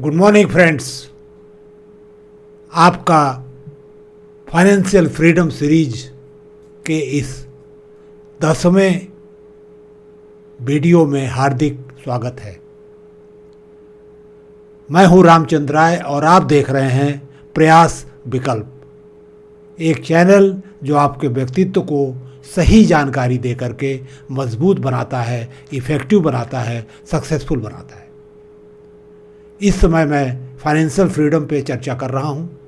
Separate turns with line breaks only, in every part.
Good morning friends. आपका financial freedom series के इस 10वें वीडियो में हार्दिक स्वागत है। मैं हूं रामचंद्र राय और आप देख रहे हैं प्रयास विकल्प, एक चैनल जो आपके व्यक्तित्व को सही जानकारी दे करके मजबूत बनाता है, इफ़ेक्टिव बनाता है, सक्सेसफुल बनाता है। इस समय मैं फाइनेंशियल फ्रीडम पे चर्चा कर रहा हूँ।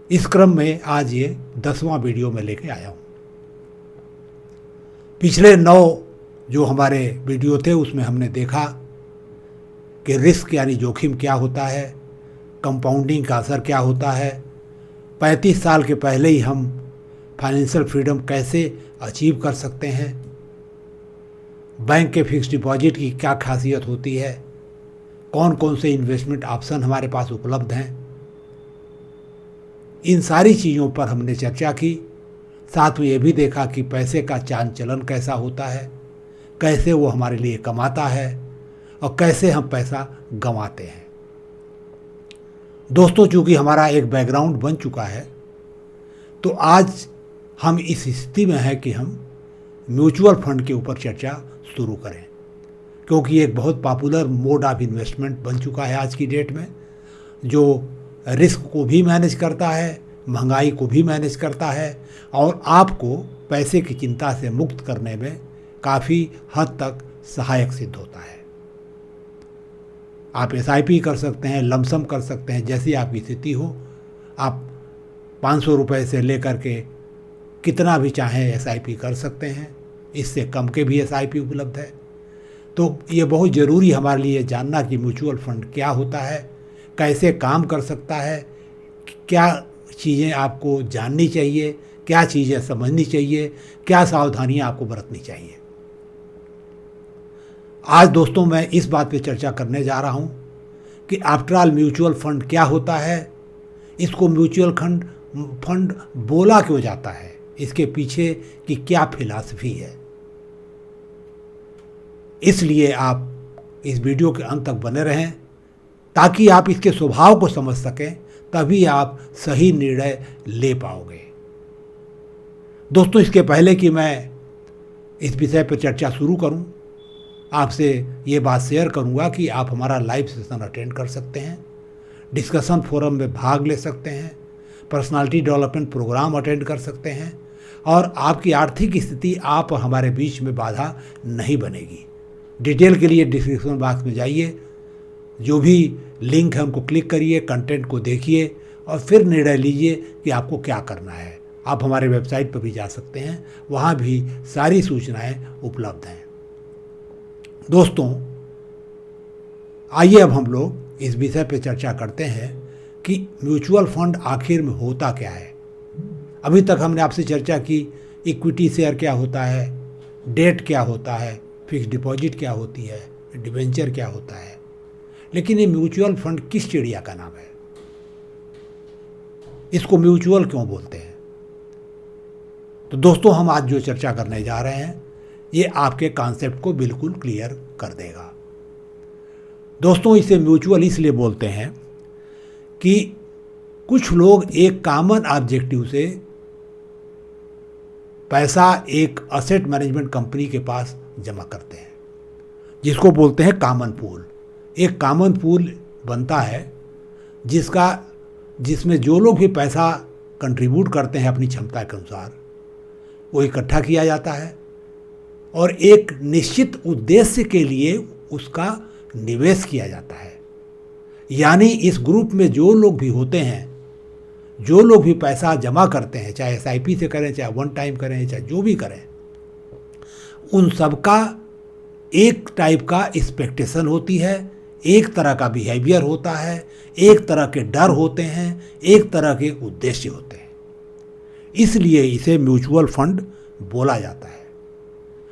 इस क्रम में आज ये 10वां वीडियो में लेके आया हूँ। पिछले 9 जो हमारे वीडियो थे उसमें हमने देखा कि रिस्क यानी जोखिम क्या होता है, कंपाउंडिंग का असर क्या होता है, 35 साल के पहले ही हम फाइनेंशियल फ्रीडम कैसे अचीव कर सकते हैं, बैंक के फिक्स डिपॉजिट की क्या खासियत होती है, कौन कौन से इन्वेस्टमेंट ऑप्शन हमारे पास उपलब्ध हैं। इन सारी चीज़ों पर हमने चर्चा की। साथ में ये भी देखा कि पैसे का चाल चलन कैसा होता है, कैसे वो हमारे लिए कमाता है और कैसे हम पैसा गंवाते हैं। दोस्तों, चूँकि हमारा एक बैकग्राउंड बन चुका है तो आज हम इस स्थिति में हैं कि हम म्यूचुअल फंड के ऊपर चर्चा शुरू करें, क्योंकि एक बहुत पॉपुलर मोड ऑफ इन्वेस्टमेंट बन चुका है आज की डेट में, जो रिस्क को भी मैनेज करता है, महंगाई को भी मैनेज करता है और आपको पैसे की चिंता से मुक्त करने में काफ़ी हद तक सहायक सिद्ध होता है। आप SIP कर सकते हैं, लमसम कर सकते हैं, जैसी आपकी स्थिति हो। आप 500 रुपये से लेकर के कितना भी चाहें SIP कर सकते हैं, इससे कम के भी SIP उपलब्ध है। तो ये बहुत ज़रूरी हमारे लिए जानना कि म्यूचुअल फंड क्या होता है, कैसे काम कर सकता है, क्या चीज़ें आपको जाननी चाहिए, क्या चीज़ें समझनी चाहिए, क्या सावधानियां आपको बरतनी चाहिए। आज दोस्तों मैं इस बात पे चर्चा करने जा रहा हूँ कि आफ्टर ऑल म्यूचुअल फंड क्या होता है, इसको म्यूचुअल फंड बोला क्यों जाता है, इसके पीछे की क्या फिलॉसफी है। इसलिए आप इस वीडियो के अंत तक बने रहें ताकि आप इसके स्वभाव को समझ सकें, तभी आप सही निर्णय ले पाओगे। दोस्तों, इसके पहले कि मैं इस विषय पर चर्चा शुरू करूं, आपसे ये बात शेयर करूंगा कि आप हमारा लाइव सेशन अटेंड कर सकते हैं, डिस्कशन फोरम में भाग ले सकते हैं, पर्सनालिटी डेवलपमेंट प्रोग्राम अटेंड कर सकते हैं और आपकी आर्थिक स्थिति आप और हमारे बीच में बाधा नहीं बनेगी। डिटेल के लिए डिस्क्रिप्शन बॉक्स में जाइए, जो भी लिंक है उनको क्लिक करिए, कंटेंट को देखिए और फिर निर्णय लीजिए कि आपको क्या करना है। आप हमारे वेबसाइट पर भी जा सकते हैं, वहाँ भी सारी सूचनाएं उपलब्ध हैं। दोस्तों, आइए अब हम लोग इस विषय पर चर्चा करते हैं कि म्यूचुअल फंड आखिर में होता क्या है। अभी तक हमने आपसे चर्चा की इक्विटी शेयर क्या होता है, डेट क्या होता है, फिक्स डिपॉजिट क्या होती है, डिबेंचर क्या होता है, लेकिन ये म्यूचुअल फंड किस चिड़िया का नाम है, इसको म्यूचुअल क्यों बोलते हैं। तो दोस्तों, हम आज जो चर्चा करने जा रहे हैं ये आपके कॉन्सेप्ट को बिल्कुल क्लियर कर देगा। दोस्तों, इसे म्यूचुअल इसलिए बोलते हैं कि कुछ लोग एक कॉमन ऑब्जेक्टिव से पैसा एक असेट मैनेजमेंट कंपनी के पास जमा करते हैं, जिसको बोलते हैं कॉमन पूल। एक कॉमन पूल बनता है जिसमें जो लोग भी पैसा कंट्रीब्यूट करते हैं अपनी क्षमता के अनुसार, वो इकट्ठा किया जाता है और एक निश्चित उद्देश्य के लिए उसका निवेश किया जाता है। यानी इस ग्रुप में जो लोग भी होते हैं, जो लोग भी पैसा जमा करते हैं, चाहे SIP से करें, चाहे वन टाइम करें, चाहे जो भी करें, उन सबका एक टाइप का एक्सपेक्टेशन होती है, एक तरह का बिहेवियर होता है, एक तरह के डर होते हैं, एक तरह के उद्देश्य होते हैं। इसलिए इसे म्यूचुअल फंड बोला जाता है।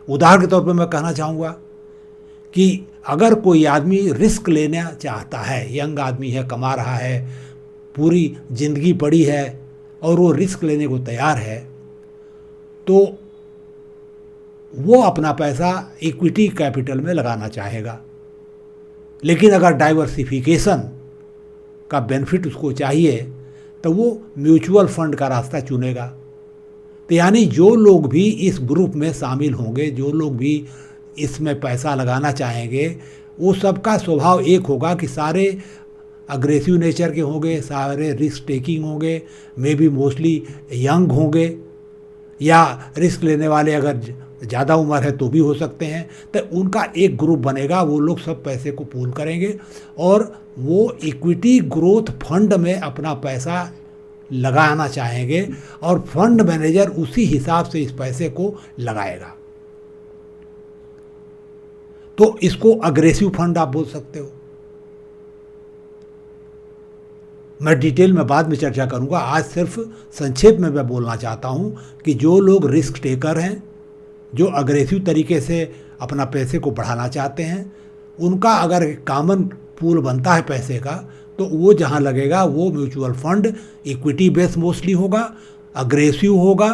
उदाहरण के तौर पर मैं कहना चाहूँगा कि अगर कोई आदमी रिस्क लेना चाहता है, यंग आदमी है, कमा रहा है, पूरी ज़िंदगी पड़ी है और वो रिस्क लेने को तैयार है, तो वो अपना पैसा इक्विटी कैपिटल में लगाना चाहेगा। लेकिन अगर डाइवर्सिफिकेशन का बेनिफिट उसको चाहिए तो वो म्यूचुअल फंड का रास्ता चुनेगा। तो यानी जो लोग भी इस ग्रुप में शामिल होंगे, जो लोग भी इसमें पैसा लगाना चाहेंगे, वो सबका स्वभाव एक होगा कि सारे अग्रेसिव नेचर के होंगे, सारे रिस्क टेकिंग होंगे, मे बी मोस्टली यंग होंगे, या रिस्क लेने वाले अगर ज़्यादा उम्र है तो भी हो सकते हैं। तो उनका एक ग्रुप बनेगा, वो लोग सब पैसे को पूल करेंगे और वो इक्विटी ग्रोथ फंड में अपना पैसा लगाना चाहेंगे और फंड मैनेजर उसी हिसाब से इस पैसे को लगाएगा। तो इसको अग्रेसिव फंड आप बोल सकते हो। मैं डिटेल में बाद में चर्चा करूंगा, आज सिर्फ संक्षेप में मैं बोलना चाहता हूं कि जो लोग रिस्क टेकर हैं, जो अग्रेसिव तरीके से अपना पैसे को बढ़ाना चाहते हैं, उनका अगर कॉमन पूल बनता है पैसे का, तो वो जहां लगेगा वो mutual fund equity base mostly होगा, अग्रेसिव होगा,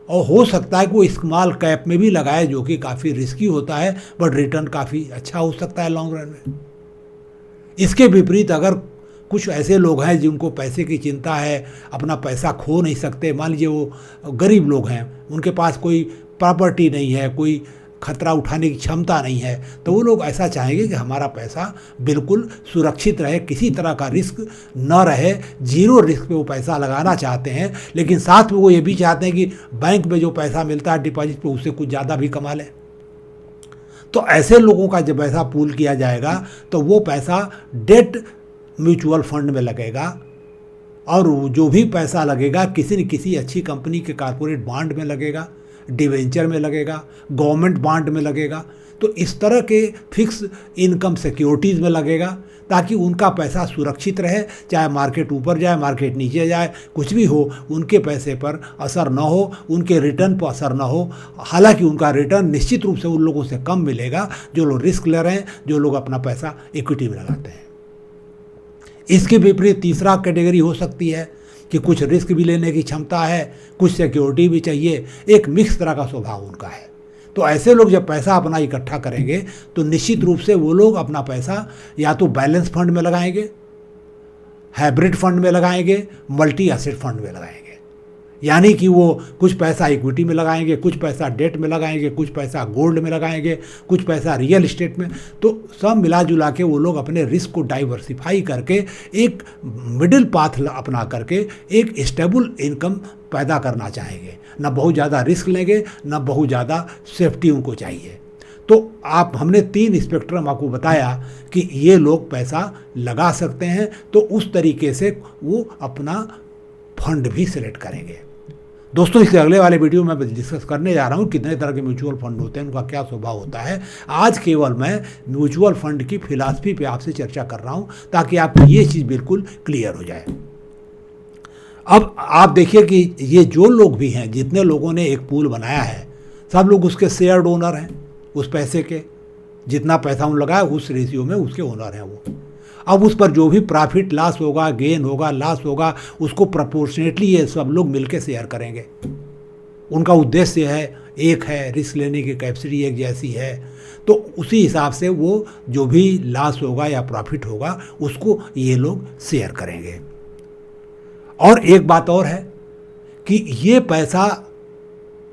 और हो सकता है कि वो स्मॉल कैप में भी लगाए जो कि काफ़ी रिस्की होता है, बट रिटर्न काफ़ी अच्छा हो सकता है लॉन्ग रन में। इसके विपरीत अगर कुछ ऐसे लोग हैं जिनको पैसे की चिंता है, अपना पैसा खो नहीं सकते, मान लीजिए वो गरीब लोग हैं, उनके पास कोई प्रॉपर्टी नहीं है, कोई खतरा उठाने की क्षमता नहीं है, तो वो लोग ऐसा चाहेंगे कि हमारा पैसा बिल्कुल सुरक्षित रहे, किसी तरह का रिस्क न रहे, जीरो रिस्क पे वो पैसा लगाना चाहते हैं। लेकिन साथ में वो ये भी चाहते हैं कि बैंक में जो पैसा मिलता है डिपॉजिट पे, उससे कुछ ज़्यादा भी कमा लें। तो ऐसे लोगों का जब पैसा पूल किया जाएगा तो वो पैसा डेट म्यूचुअल फंड में लगेगा, और जो भी पैसा लगेगा किसी न किसी अच्छी कंपनी के कॉर्पोरेट बॉन्ड में लगेगा, डिवेंचर में लगेगा, गवर्नमेंट बॉन्ड में लगेगा। तो इस तरह के फिक्स इनकम सिक्योरिटीज़ में लगेगा, ताकि उनका पैसा सुरक्षित रहे, चाहे मार्केट ऊपर जाए, मार्केट नीचे जाए, कुछ भी हो, उनके पैसे पर असर न हो, उनके रिटर्न पर असर न हो। हालांकि उनका रिटर्न निश्चित रूप से उन लोगों से कम मिलेगा जो लोग रिस्क ले रहे हैं, जो लोग अपना पैसा इक्विटी में लगाते हैं। इसके विपरीत तीसरा कैटेगरी हो सकती है कि कुछ रिस्क भी लेने की क्षमता है, कुछ सिक्योरिटी भी चाहिए, एक मिक्स तरह का स्वभाव उनका है। तो ऐसे लोग जब पैसा अपना इकट्ठा करेंगे तो निश्चित रूप से वो लोग अपना पैसा या तो बैलेंस फंड में लगाएंगे, हाइब्रिड फंड में लगाएंगे, मल्टी एसेट फंड में लगाएंगे। यानी कि वो कुछ पैसा इक्विटी में लगाएंगे, कुछ पैसा डेट में लगाएंगे, कुछ पैसा गोल्ड में लगाएंगे, कुछ पैसा रियल एस्टेट में। तो सब मिला जुला के वो लोग अपने रिस्क को डाइवर्सिफाई करके एक मिडिल पाथ अपना करके एक स्टेबल इनकम पैदा करना चाहेंगे। ना बहुत ज़्यादा रिस्क लेंगे, ना बहुत ज़्यादा सेफ्टी उनको चाहिए। तो हमने 3 स्पेक्ट्रम आपको बताया कि ये लोग पैसा लगा सकते हैं, तो उस तरीके से वो अपना फंड भी सिलेक्ट करेंगे। दोस्तों, इसके अगले वाले वीडियो में डिस्कस करने जा रहा हूँ कितने तरह के म्यूचुअल फंड होते हैं, उनका क्या स्वभाव होता है। आज केवल मैं म्यूचुअल फंड की फिलॉसफी पे आपसे चर्चा कर रहा हूँ, ताकि आपको ये चीज़ बिल्कुल क्लियर हो जाए। अब आप देखिए कि ये जो लोग भी हैं, जितने लोगों ने एक पूल बनाया है, सब लोग उसके शेयर ओनर हैं। उस पैसे के जितना पैसा उन लगाया उस रेशियो में उसके ओनर हैं वो। अब उस पर जो भी प्रॉफिट लॉस होगा, गेन होगा, लॉस होगा, उसको प्रोपोर्शनेटली ये सब लोग मिलकर शेयर करेंगे। उनका उद्देश्य है एक है, रिस्क लेने की कैपेसिटी एक जैसी है, तो उसी हिसाब से वो जो भी लॉस होगा या प्रॉफिट होगा उसको ये लोग शेयर करेंगे। और एक बात और है कि ये पैसा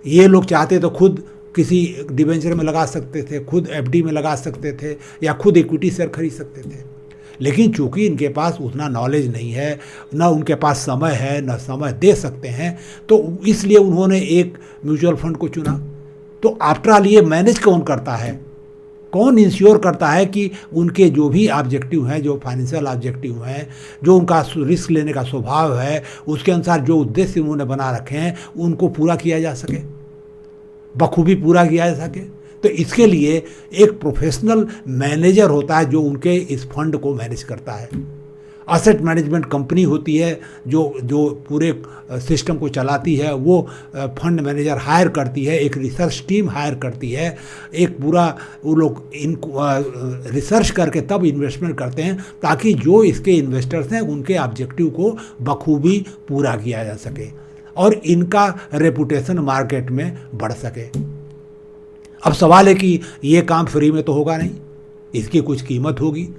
ये लोग चाहते तो खुद किसी डिबेंचर में लगा सकते थे, खुद एफडी में लगा सकते थे, या खुद इक्विटी शेयर खरीद सकते थे। लेकिन चूंकि इनके पास उतना नॉलेज नहीं है, ना उनके पास समय है, ना समय दे सकते हैं, तो इसलिए उन्होंने एक म्यूचुअल फंड को चुना। तो आफ्टर ऑल ये मैनेज कौन करता है, कौन इंश्योर करता है कि उनके जो भी ऑब्जेक्टिव हैं, जो फाइनेंशियल ऑब्जेक्टिव हैं, जो उनका रिस्क लेने का स्वभाव है, उसके अनुसार जो उद्देश्य उन्होंने बना रखे हैं उनको पूरा किया जा सके, बखूबी पूरा किया जा सके। तो इसके लिए एक प्रोफेशनल मैनेजर होता है जो उनके इस फंड को मैनेज करता है। असेट मैनेजमेंट कंपनी होती है जो पूरे सिस्टम को चलाती है, वो फंड मैनेजर हायर करती है, एक रिसर्च टीम हायर करती है, एक पूरा वो लोग रिसर्च करके तब इन्वेस्टमेंट करते हैं, ताकि जो इसके इन्वेस्टर्स हैं उनके ऑब्जेक्टिव को बखूबी पूरा किया जा सके और इनका रेपुटेशन मार्केट में बढ़ सके। अब सवाल है कि ये काम फ्री में तो होगा नहीं, इसकी कुछ कीमत होगी।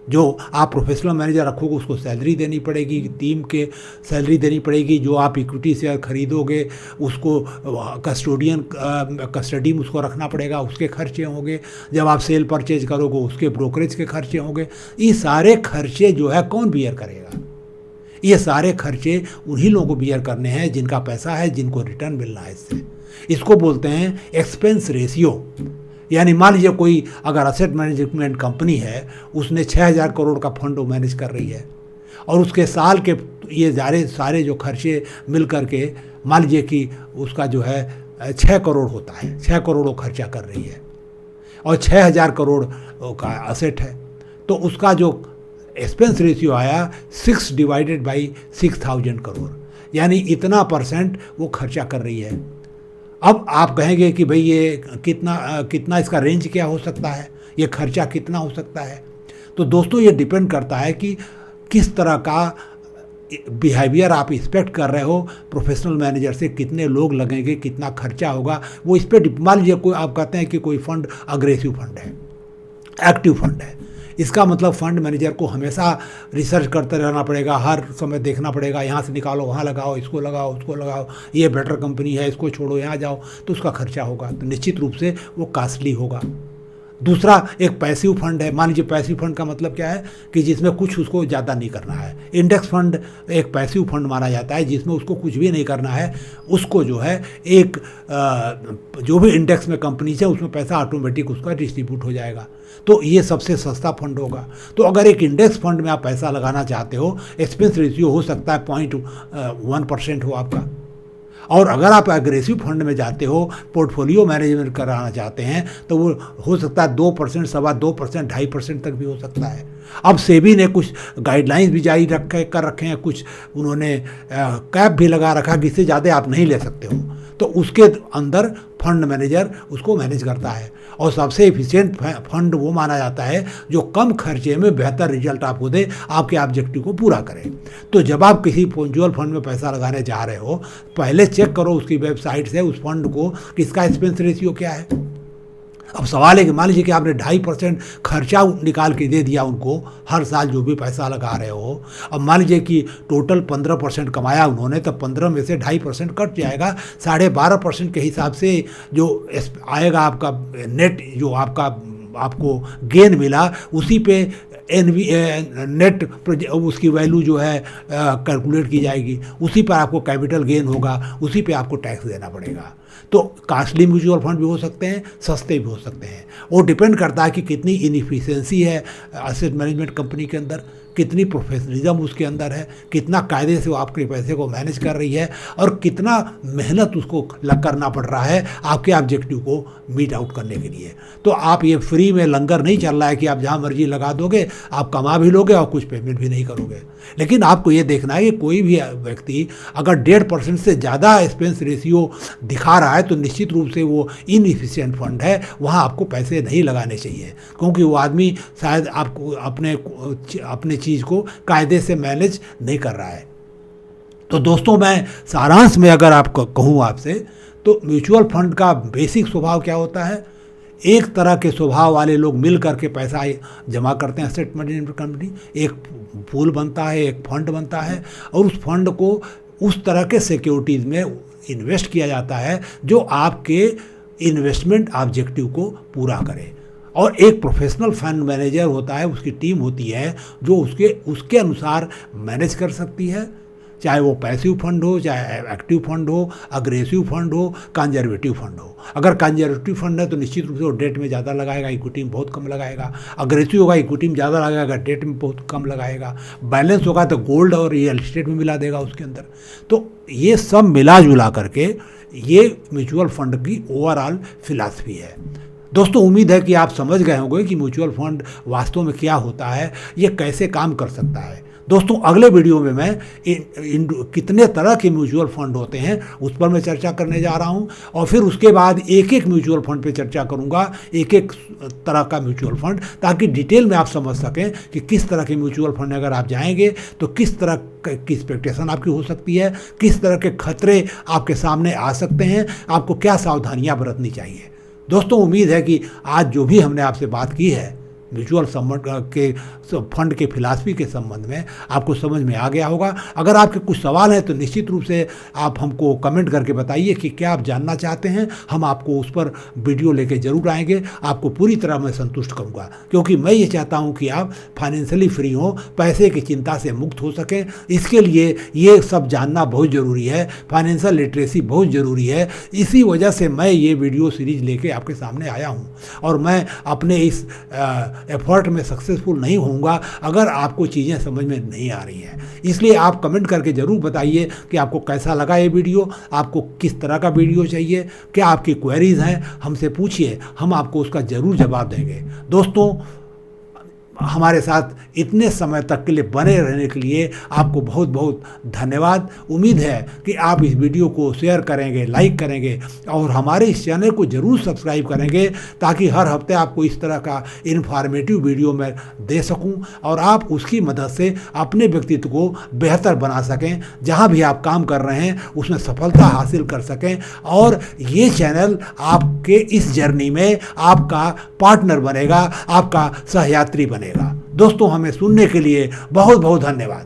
जो आप प्रोफेशनल मैनेजर रखोगे उसको सैलरी देनी पड़ेगी, टीम के सैलरी देनी पड़ेगी। जो आप इक्विटी शेयर खरीदोगे उसको कस्टडी में उसको रखना पड़ेगा, उसके खर्चे होंगे। जब आप सेल परचेज करोगे उसके ब्रोकरेज के खर्चे होंगे। ये सारे खर्चे जो है कौन बियर करेगा? ये सारे खर्चे उन्हीं लोगों को बियर करने हैं जिनका पैसा है, जिनको रिटर्न मिलना है इससे। इसको बोलते हैं एक्सपेंस रेशियो। यानी मान लीजिए कोई अगर असेट मैनेजमेंट कंपनी है, उसने 6,000 करोड़ का फंड मैनेज कर रही है और उसके साल के ये सारे जो खर्चे मिल करके मान लीजिए कि उसका जो है 6 करोड़ होता है, 6 करोड़ वो खर्चा कर रही है और 6,000 करोड़ का असेट है, तो उसका जो एक्सपेंस रेशियो आया 6/6,000 करोड़, यानी इतना % वो खर्चा कर रही है। अब आप कहेंगे कि भाई ये कितना इसका रेंज क्या हो सकता है, ये खर्चा कितना हो सकता है? तो दोस्तों ये डिपेंड करता है कि किस तरह का बिहेवियर आप एक्सपेक्ट कर रहे हो प्रोफेशनल मैनेजर से, कितने लोग लगेंगे, कितना खर्चा होगा, वो इस पर मान लीजिए कोई आप कहते हैं कि कोई फंड अग्रेसिव फंड है, एक्टिव फंड है, इसका मतलब फंड मैनेजर को हमेशा रिसर्च करते रहना पड़ेगा, हर समय देखना पड़ेगा, यहाँ से निकालो वहाँ लगाओ, इसको लगाओ उसको लगाओ, ये बेटर कंपनी है इसको छोड़ो यहाँ जाओ, तो उसका खर्चा होगा, तो निश्चित रूप से वो कॉस्टली होगा। दूसरा एक पैसिव फंड है। मान लीजिए पैसिव फंड का मतलब क्या है कि जिसमें कुछ उसको ज़्यादा नहीं करना है। इंडेक्स फंड एक पैसिव फंड माना जाता है जिसमें उसको कुछ भी नहीं करना है, उसको जो है एक जो भी इंडेक्स में कंपनी है उसमें पैसा ऑटोमेटिक उसका डिस्ट्रीब्यूट हो जाएगा, तो ये सबसे सस्ता फंड होगा। तो अगर एक इंडेक्स फंड में आप पैसा लगाना चाहते हो, एक्सपेंस रेशियो हो सकता है 0.1% हो आपका। और अगर आप एग्रेसिव फंड में जाते हो, पोर्टफोलियो मैनेजमेंट कराना चाहते हैं, तो वो हो सकता है 2%, 2.25%, 2.5% तक भी हो सकता है। अब सेबी ने कुछ गाइडलाइंस भी जारी कर रखे हैं, कुछ उन्होंने कैप भी लगा रखा कि इससे ज़्यादा आप नहीं ले सकते हो, तो उसके अंदर फंड मैनेजर उसको मैनेज करता है। और सबसे एफिशिएंट फंड वो माना जाता है जो कम खर्चे में बेहतर रिजल्ट आपको दे, आपके ऑब्जेक्टिव को पूरा करे। तो जब आप किसी म्यूचुअल फंड में पैसा लगाने जा रहे हो, पहले चेक करो उसकी वेबसाइट से उस फंड को किसका एक्सपेंस रेशियो क्या है। अब सवाल है कि मान लीजिए कि आपने 2.5% खर्चा निकाल के दे दिया उनको, हर साल जो भी पैसा लगा रहे हो। अब मान लीजिए कि टोटल 15% कमाया उन्होंने, तो 15 में से 2.5% कट जाएगा, 12.5% के हिसाब से जो आएगा आपका नेट, जो आपको गेन मिला, उसी पे नेट उसकी वैल्यू जो है कैलकुलेट की जाएगी, उसी पर आपको कैपिटल गेन होगा, उसी पे आपको टैक्स देना पड़ेगा। तो कॉस्टली म्यूचुअल फंड भी हो सकते हैं, सस्ते भी हो सकते हैं। वो डिपेंड करता है कि कितनी इनएफिशिएंसी है एसेट मैनेजमेंट कंपनी के अंदर, कितनी प्रोफेशनलिज्म उसके अंदर है, कितना कायदे से वो आपके पैसे को मैनेज कर रही है और कितना मेहनत उसको करना पड़ रहा है आपके ऑब्जेक्टिव को मीट आउट करने के लिए। तो आप ये फ्री में लंगर नहीं चल रहा है कि आप जहाँ मर्जी लगा दोगे, आप कमा भी लोगे और कुछ पेमेंट भी नहीं करोगे। लेकिन आपको ये देखना है कि कोई भी व्यक्ति अगर 1.5% से ज़्यादा एक्सपेंस रेशियो दिखा रहा है तो निश्चित रूप से वो इनएफिशिएंट फंड है, वहाँ आपको पैसे नहीं लगाने चाहिए, क्योंकि वो आदमी शायद आपको अपने चीज़ को कायदे से मैनेज नहीं कर रहा है। तो दोस्तों मैं सारांश में अगर आपको कहूँ आपसे, तो म्यूचुअल फंड का बेसिक स्वभाव क्या होता है, एक तरह के स्वभाव वाले लोग मिल करके पैसा जमा करते हैं एसेट मैनेजमेंट कंपनी, एक पूल बनता है, एक फंड बनता है और उस फंड को उस तरह के सिक्योरिटीज़ में इन्वेस्ट किया जाता है जो आपके इन्वेस्टमेंट ऑब्जेक्टिव को पूरा करे। और एक प्रोफेशनल फंड मैनेजर होता है, उसकी टीम होती है जो उसके अनुसार मैनेज कर सकती है, चाहे वो पैसिव फंड हो, चाहे एक्टिव फंड हो, अग्रेसिव फंड हो, कंजर्वेटिव फंड हो। अगर कंजर्वेटिव फंड है तो निश्चित रूप से वो डेट में ज़्यादा लगाएगा, इक्विटी में बहुत कम लगाएगा। अग्रेसिव होगा, इक्विटी में ज़्यादा लगाएगा, डेट में बहुत कम लगाएगा। बैलेंस होगा तो गोल्ड और रियल एस्टेट में मिला देगा उसके अंदर। तो ये सब मिला जुला करके ये म्यूचुअल फंड की ओवरऑल फिलॉसफी है। दोस्तों उम्मीद है कि आप समझ गए होंगे कि म्यूचुअल फंड वास्तव में क्या होता है, ये कैसे काम कर सकता है। दोस्तों अगले वीडियो में मैं कितने तरह के म्यूचुअल फंड होते हैं उस पर मैं चर्चा करने जा रहा हूं, और फिर उसके बाद एक एक म्यूचुअल फंड पे चर्चा करूंगा, एक एक तरह का म्यूचुअल फंड, ताकि डिटेल में आप समझ सकें कि किस तरह के म्यूचुअल फंड अगर आप जाएंगे तो किस तरह की एक्सपेक्टेशन आपकी हो सकती है, किस तरह के खतरे आपके सामने आ सकते हैं, आपको क्या सावधानियाँ बरतनी चाहिए। दोस्तों उम्मीद है कि आज जो भी हमने आपसे बात की है म्यूचुअल फंड के फिलॉसफी के संबंध में आपको समझ में आ गया होगा। अगर आपके कुछ सवाल हैं तो निश्चित रूप से आप हमको कमेंट करके बताइए कि क्या आप जानना चाहते हैं। हम आपको उस पर वीडियो लेके जरूर आएंगे, आपको पूरी तरह मैं संतुष्ट करूँगा, क्योंकि मैं ये चाहता हूँ कि आप फाइनेंशियली फ्री हों, पैसे की चिंता से मुक्त हो सकें। इसके लिए ये सब जानना बहुत ज़रूरी है, फाइनेंशियल लिटरेसी बहुत ज़रूरी है। इसी वजह से मैं ये वीडियो सीरीज लेके आपके सामने आया हूँ, और मैं अपने इस एफर्ट में सक्सेसफुल नहीं होऊंगा अगर आपको चीज़ें समझ में नहीं आ रही हैं। इसलिए आप कमेंट करके ज़रूर बताइए कि आपको कैसा लगा ये वीडियो, आपको किस तरह का वीडियो चाहिए, क्या आपकी क्वेरीज हैं, हमसे पूछिए, हम आपको उसका ज़रूर जवाब देंगे। दोस्तों, हमारे साथ इतने समय तक के लिए बने रहने के लिए आपको बहुत बहुत धन्यवाद। उम्मीद है कि आप इस वीडियो को शेयर करेंगे, लाइक करेंगे और हमारे इस चैनल को ज़रूर सब्सक्राइब करेंगे, ताकि हर हफ्ते आपको इस तरह का इन्फॉर्मेटिव वीडियो मैं दे सकूं और आप उसकी मदद से अपने व्यक्तित्व को बेहतर बना सकें, जहां भी आप काम कर रहे हैं उसमें सफलता हासिल कर सकें, और ये चैनल आपके इस जर्नी में आपका पार्टनर बनेगा, आपका सहयात्री बनेगा। दोस्तों, हमें सुनने के लिए बहुत बहुत धन्यवाद।